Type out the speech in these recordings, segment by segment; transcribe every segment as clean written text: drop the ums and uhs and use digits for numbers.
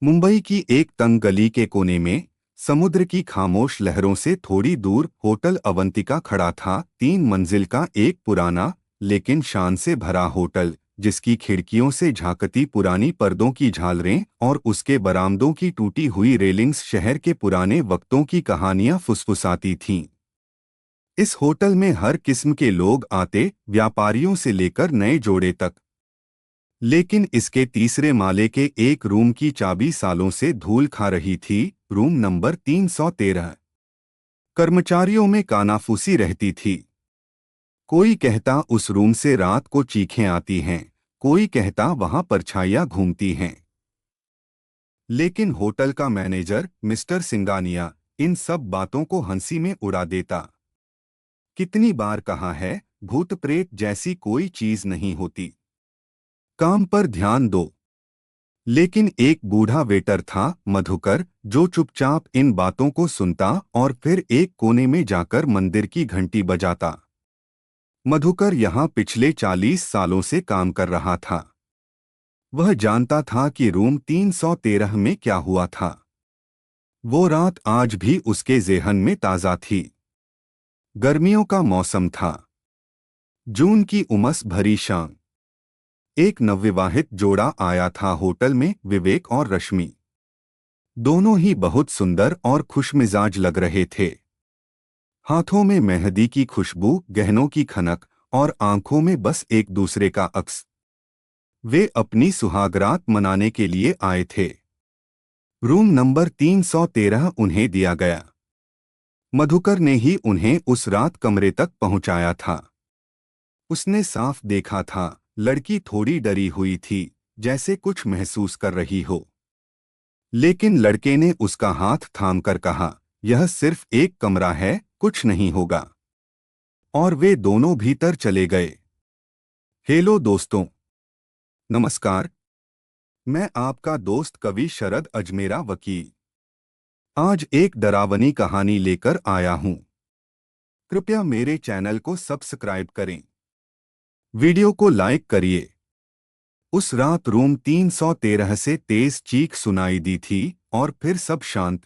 मुंबई की एक तंग गली के कोने में समुद्र की खामोश लहरों से थोड़ी दूर होटल अवंतिका खड़ा था। 3 मंजिल का एक पुराना लेकिन शान से भरा होटल, जिसकी खिड़कियों से झांकती पुरानी पर्दों की झालरें और उसके बरामदों की टूटी हुई रेलिंग्स शहर के पुराने वक्तों की कहानियां फुसफुसाती थीं। इस होटल में हर किस्म के लोग आते, व्यापारियों से लेकर नए जोड़े तक। लेकिन इसके तीसरे माले के एक रूम की चाबी सालों से धूल खा रही थी। Room number 313। कर्मचारियों में कानाफूसी रहती थी। कोई कहता उस रूम से रात को चीखें आती हैं, कोई कहता वहां परछाइयां घूमती हैं। लेकिन होटल का मैनेजर मिस्टर सिंगानिया इन सब बातों को हंसी में उड़ा देता। कितनी बार कहा है, भूत प्रेत जैसी कोई चीज नहीं होती, काम पर ध्यान दो। लेकिन एक बूढ़ा वेटर था, मधुकर, जो चुपचाप इन बातों को सुनता और फिर एक कोने में जाकर मंदिर की घंटी बजाता। मधुकर यहाँ पिछले 40 सालों से काम कर रहा था। वह जानता था कि रूम 313 में क्या हुआ था। वो रात आज भी उसके ज़ेहन में ताज़ा थी। गर्मियों का मौसम था। जून की उमस भरी शाम। एक नवविवाहित जोड़ा आया था होटल में, विवेक और रश्मि। दोनों ही बहुत सुंदर और खुशमिजाज लग रहे थे। हाथों में मेहंदी की खुशबू, गहनों की खनक और आंखों में बस एक दूसरे का अक्स। वे अपनी सुहागरात मनाने के लिए आए थे। रूम नंबर 313 उन्हें दिया गया। मधुकर ने ही उन्हें उस रात कमरे तक पहुंचाया था। उसने साफ देखा था, लड़की थोड़ी डरी हुई थी, जैसे कुछ महसूस कर रही हो। लेकिन लड़के ने उसका हाथ थामकर कहा, यह सिर्फ एक कमरा है, कुछ नहीं होगा। और वे दोनों भीतर चले गए। हेलो दोस्तों, नमस्कार। मैं आपका दोस्त कवि शरद अजमेरा वकील आज एक डरावनी कहानी लेकर आया हूं। कृपया मेरे चैनल को सब्सक्राइब करें, वीडियो को लाइक करिए। उस रात रूम 313 से तेज चीख सुनाई दी थी और फिर सब शांत।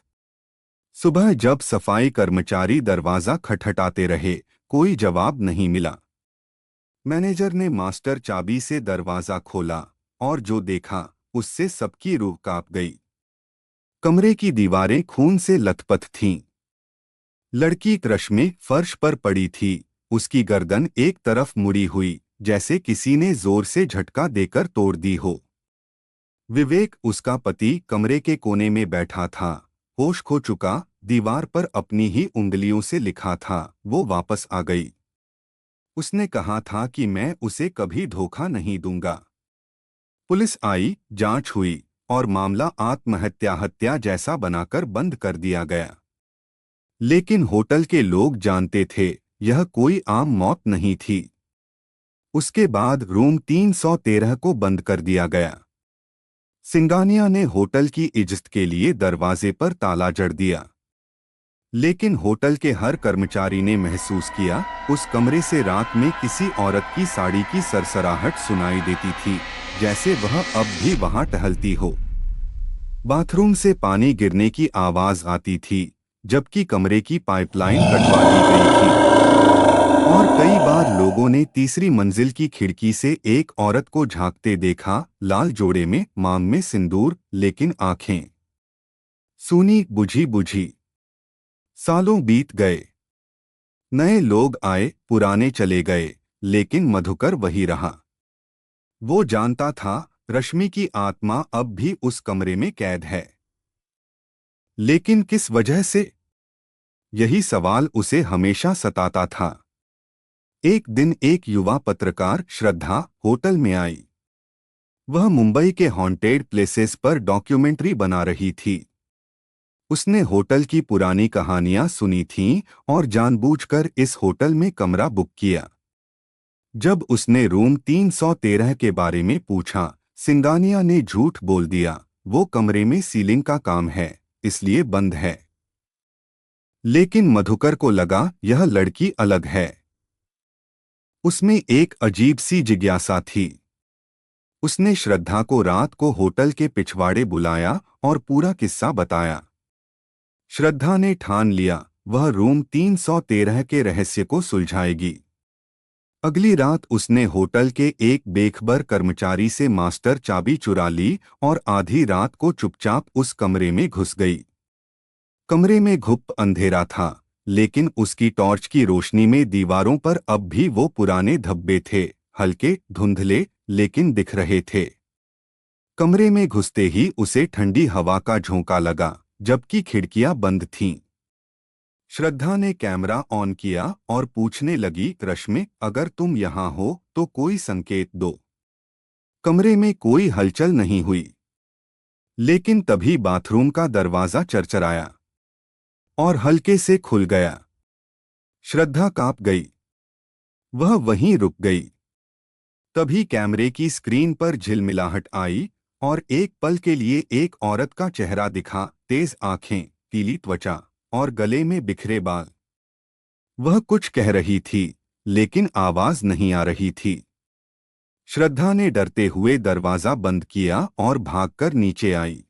सुबह जब सफाई कर्मचारी दरवाजा खटखटाते रहे, कोई जवाब नहीं मिला। मैनेजर ने मास्टर चाबी से दरवाजा खोला और जो देखा, उससे सबकी रूह कांप गई। कमरे की दीवारें खून से लथपथ थीं। लड़की क्रश में फर्श पर पड़ी थी, उसकी गर्दन एक तरफ मुड़ी हुई, जैसे किसी ने जोर से झटका देकर तोड़ दी हो। विवेक, उसका पति, कमरे के कोने में बैठा था, होश खो चुका। दीवार पर अपनी ही उंगलियों से लिखा था, वो वापस आ गई। उसने कहा था कि मैं उसे कभी धोखा नहीं दूंगा। पुलिस आई, जांच हुई और मामला आत्महत्या हत्या जैसा बनाकर बंद कर दिया गया। लेकिन होटल के लोग जानते थे, यह कोई आम मौत नहीं थी। उसके बाद रूम 313 को बंद कर दिया गया। सिंगानिया ने होटल की इज्जत के लिए दरवाजे पर ताला जड़ दिया। लेकिन होटल के हर कर्मचारी ने महसूस किया, उस कमरे से रात में किसी औरत की साड़ी की सरसराहट सुनाई देती थी, जैसे वह अब भी वहां टहलती हो। बाथरूम से पानी गिरने की आवाज आती थी, जबकि कमरे की पाइपलाइन कटवा दी गई थी। और कई बार लोगों ने तीसरी मंजिल की खिड़की से एक औरत को झांकते देखा, लाल जोड़े में, मांग में सिंदूर, लेकिन आंखें सूनी, बुझी बुझी। सालों बीत गए। नए लोग आए, पुराने चले गए, लेकिन मधुकर वही रहा। वो जानता था, रश्मि की आत्मा अब भी उस कमरे में कैद है। लेकिन किस वजह से? यही सवाल उसे हमेशा सताता था। एक दिन एक युवा पत्रकार, श्रद्धा, होटल में आई। वह मुंबई के हॉन्टेड प्लेसेस पर डॉक्यूमेंट्री बना रही थी। उसने होटल की पुरानी कहानियां सुनी थीं और जानबूझकर इस होटल में कमरा बुक किया। जब उसने रूम 313 के बारे में पूछा, सिंगानिया ने झूठ बोल दिया, वो कमरे में सीलिंग का काम है, इसलिए बंद है। लेकिन मधुकर को लगा, यह लड़की अलग है। उसमें एक अजीब सी जिज्ञासा थी। उसने श्रद्धा को रात को होटल के पिछवाड़े बुलाया और पूरा किस्सा बताया। श्रद्धा ने ठान लिया वह रूम 313 के रहस्य को सुलझाएगी। अगली रात उसने होटल के एक बेखबर कर्मचारी से मास्टर चाबी चुरा ली और आधी रात को चुपचाप उस कमरे में घुस गई। कमरे में घुप अंधेरा था, लेकिन उसकी टॉर्च की रोशनी में दीवारों पर अब भी वो पुराने धब्बे थे, हल्के धुंधले लेकिन दिख रहे थे। कमरे में घुसते ही उसे ठंडी हवा का झोंका लगा, जबकि खिड़कियां बंद थीं। श्रद्धा ने कैमरा ऑन किया और पूछने लगी, रश्मि, अगर तुम यहाँ हो तो कोई संकेत दो। कमरे में कोई हलचल नहीं हुई, लेकिन तभी बाथरूम का दरवाजा चरचराया और हल्के से खुल गया। श्रद्धा कांप गई, वह वहीं रुक गई। तभी कैमरे की स्क्रीन पर झिलमिलाहट आई और एक पल के लिए एक औरत का चेहरा दिखा, तेज आंखें, पीली त्वचा और गले में बिखरे बाल। वह कुछ कह रही थी, लेकिन आवाज नहीं आ रही थी। श्रद्धा ने डरते हुए दरवाजा बंद किया और भागकर नीचे आई।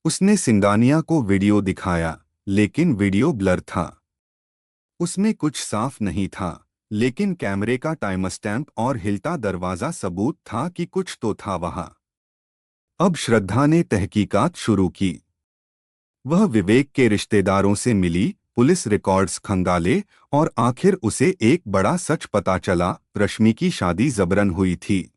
उसने सिंगानिया को वीडियो दिखाया, लेकिन वीडियो ब्लर था। उसमें कुछ साफ नहीं था, लेकिन कैमरे का टाइमस्टैम्प और हिलता दरवाजा सबूत था कि कुछ तो था वहां। अब श्रद्धा ने तहकीकात शुरू की। वह विवेक के रिश्तेदारों से मिली, पुलिस रिकॉर्ड्स खंगाले और आखिर उसे एक बड़ा सच पता चला, रश्मि की शादी जबरन हुई थी।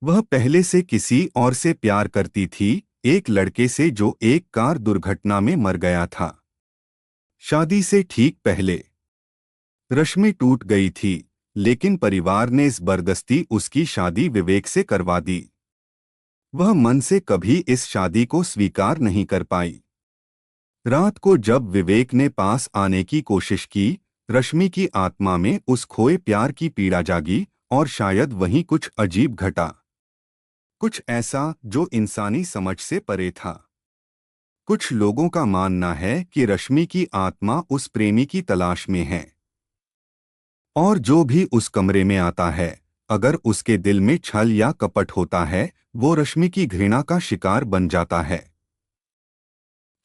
वह पहले से किसी और से प्यार करती थी, एक लड़के से जो एक कार दुर्घटना में मर गया था। शादी से ठीक पहले रश्मि टूट गई थी, लेकिन परिवार ने जबरदस्ती उसकी शादी विवेक से करवा दी। वह मन से कभी इस शादी को स्वीकार नहीं कर पाई। रात को जब विवेक ने पास आने की कोशिश की, रश्मि की आत्मा में उस खोए प्यार की पीड़ा जागी और शायद वहीं कुछ अजीब घटा, कुछ ऐसा जो इंसानी समझ से परे था। कुछ लोगों का मानना है कि रश्मि की आत्मा उस प्रेमी की तलाश में है, और जो भी उस कमरे में आता है, अगर उसके दिल में छल या कपट होता है, वो रश्मि की घृणा का शिकार बन जाता है।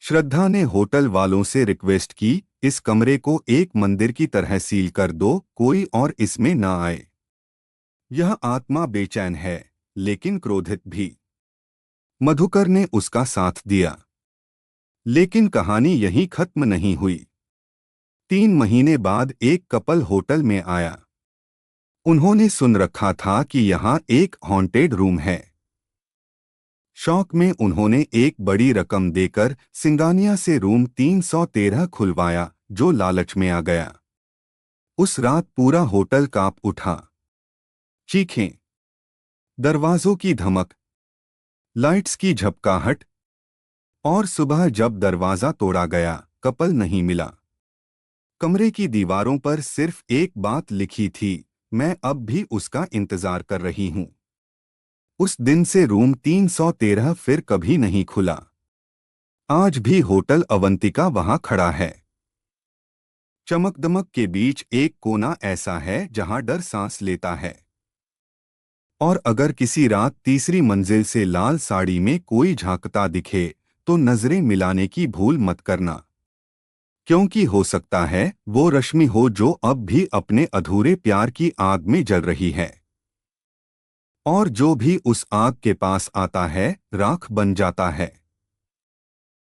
श्रद्धा ने होटल वालों से रिक्वेस्ट की, इस कमरे को एक मंदिर की तरह सील कर दो, कोई और इसमें ना आए। यह आत्मा बेचैन है, लेकिन क्रोधित भी। मधुकर ने उसका साथ दिया, लेकिन कहानी यहीं खत्म नहीं हुई। 3 महीने बाद एक कपल होटल में आया। उन्होंने सुन रखा था कि यहाँ एक हॉन्टेड रूम है। शौक में उन्होंने एक बड़ी रकम देकर सिंगानिया से रूम 313 खुलवाया, जो लालच में आ गया। उस रात पूरा होटल कांप उठा। चीखें, दरवाजों की धमक, लाइट्स की झपकाहट, और सुबह जब दरवाजा तोड़ा गया, कपल नहीं मिला। कमरे की दीवारों पर सिर्फ एक बात लिखी थी, मैं अब भी उसका इंतजार कर रही हूं। उस दिन से रूम 313 फिर कभी नहीं खुला। आज भी होटल अवंतिका वहां खड़ा है। चमकदमक के बीच एक कोना ऐसा है जहां डर सांस लेता है। और अगर किसी रात तीसरी मंजिल से लाल साड़ी में कोई झांकता दिखे, तो नजरें मिलाने की भूल मत करना, क्योंकि हो सकता है वो रश्मि हो जो अब भी अपने अधूरे प्यार की आग में जल रही है। और जो भी उस आग के पास आता है, राख बन जाता है।